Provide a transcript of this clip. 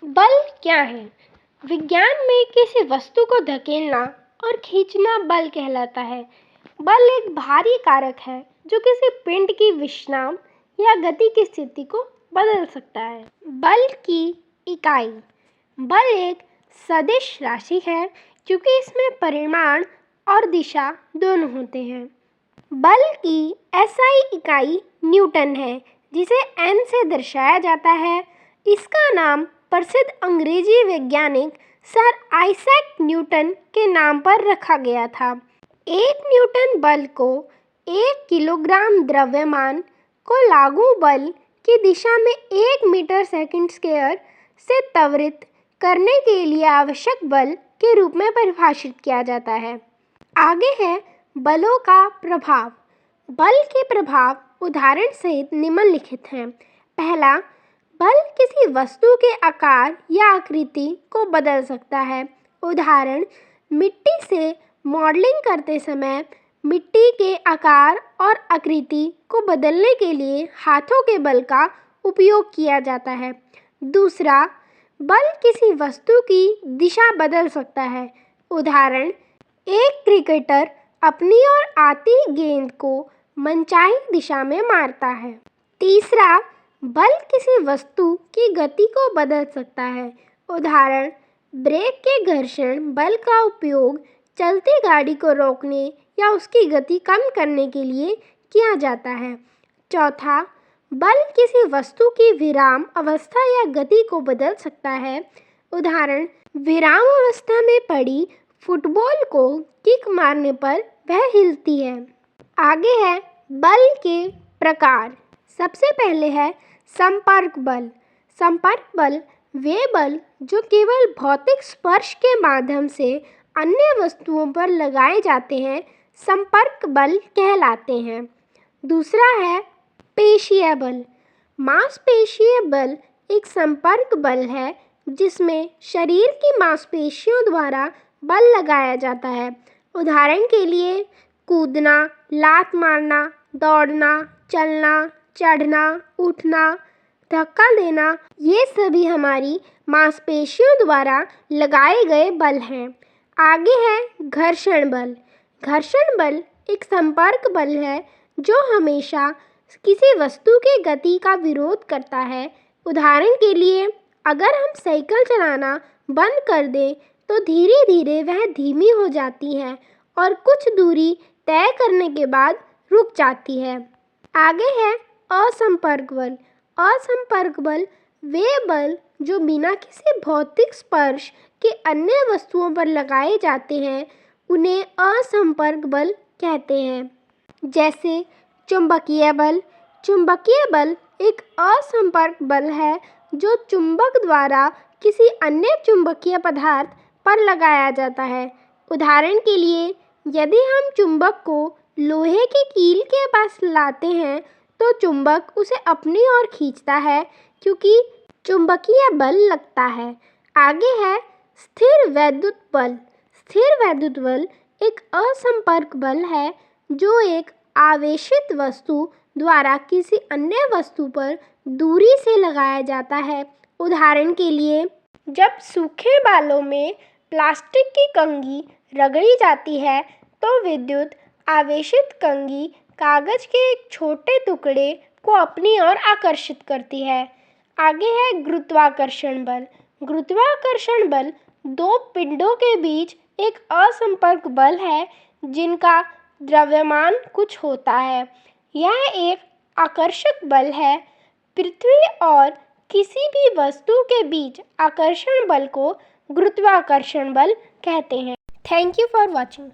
बल क्या है? विज्ञान में किसी वस्तु को धकेलना और खींचना बल कहलाता है। बल एक भारी कारक है जो किसी पिंड की विश्राम या गति की स्थिति को बदल सकता है। बल की इकाई। बल एक सदिश राशि है क्योंकि इसमें परिमाण और दिशा दोनों होते हैं। बल की एसआई इकाई न्यूटन है, जिसे एन से दर्शाया जाता है। इसका नाम प्रसिद्ध अंग्रेजी वैज्ञानिक सर आइजैक न्यूटन के नाम पर रखा गया था। 1 न्यूटन बल को 1 किलोग्राम द्रव्यमान को लागू बल की दिशा में 1 मीटर सेकंड स्क्वायर से त्वरित करने के लिए आवश्यक बल के रूप में परिभाषित किया जाता है। आगे है बलों का प्रभाव। बल के प्रभाव उदाहरण सहित निम्नलिखित हैं। पहला, बल किसी वस्तु के आकार या आकृति को बदल सकता है। उदाहरण, मिट्टी से मॉडलिंग करते समय मिट्टी के आकार और आकृति को बदलने के लिए हाथों के बल का उपयोग किया जाता है। दूसरा, बल किसी वस्तु की दिशा बदल सकता है। उदाहरण, एक क्रिकेटर अपनी ओर आती गेंद को मनचाही दिशा में मारता है। तीसरा, बल किसी वस्तु की गति को बदल सकता है। उदाहरण, ब्रेक के घर्षण बल का उपयोग चलती गाड़ी को रोकने या उसकी गति कम करने के लिए किया जाता है। चौथा, बल किसी वस्तु की विराम अवस्था या गति को बदल सकता है। उदाहरण, विराम अवस्था में पड़ी फुटबॉल को किक मारने पर वह हिलती है। आगे है बल के प्रकार। सबसे पहले है संपर्क बल। संपर्क बल वे बल जो केवल भौतिक स्पर्श के माध्यम से अन्य वस्तुओं पर लगाए जाते हैं, संपर्क बल कहलाते हैं। दूसरा है पेशीय बल। मांसपेशीय बल एक संपर्क बल है जिसमें शरीर की मांसपेशियों द्वारा बल लगाया जाता है। उदाहरण के लिए कूदना, लात मारना, दौड़ना, चलना, चढ़ना, उठना, धक्का देना, ये सभी हमारी मांसपेशियों द्वारा लगाए गए बल हैं। आगे है घर्षण बल। घर्षण बल एक संपर्क बल है जो हमेशा किसी वस्तु की गति का विरोध करता है। उदाहरण के लिए, अगर हम साइकिल चलाना बंद कर दें तो धीरे धीरे वह धीमी हो जाती है और कुछ दूरी तय करने के बाद रुक जाती है। आगे है असंपर्क बल। असंपर्क बल वे बल जो बिना किसी भौतिक स्पर्श के अन्य वस्तुओं पर लगाए जाते हैं, उन्हें असंपर्क बल कहते हैं। जैसे चुंबकीय बल। चुंबकीय बल एक असंपर्क बल है जो चुंबक द्वारा किसी अन्य चुंबकीय पदार्थ पर लगाया जाता है। उदाहरण के लिए, यदि हम चुंबक को लोहे की कील के पास लाते हैं तो चुंबक उसे अपनी ओर खींचता है क्योंकि चुंबकीय बल लगता है। आगे है स्थिर वैद्युत बल। स्थिर वैद्युत बल एक असंपर्क बल है जो एक आवेशित वस्तु द्वारा किसी अन्य वस्तु पर दूरी से लगाया जाता है। उदाहरण के लिए, जब सूखे बालों में प्लास्टिक की कंघी रगड़ी जाती है तो विद्युत आवेशित कंघी कागज के एक छोटे टुकड़े को अपनी ओर आकर्षित करती है। आगे है गुरुत्वाकर्षण बल। गुरुत्वाकर्षण बल दो पिंडों के बीच एक असंपर्क बल है जिनका द्रव्यमान कुछ होता है। यह एक आकर्षक बल है। पृथ्वी और किसी भी वस्तु के बीच आकर्षण बल को गुरुत्वाकर्षण बल कहते हैं। Thank you for watching.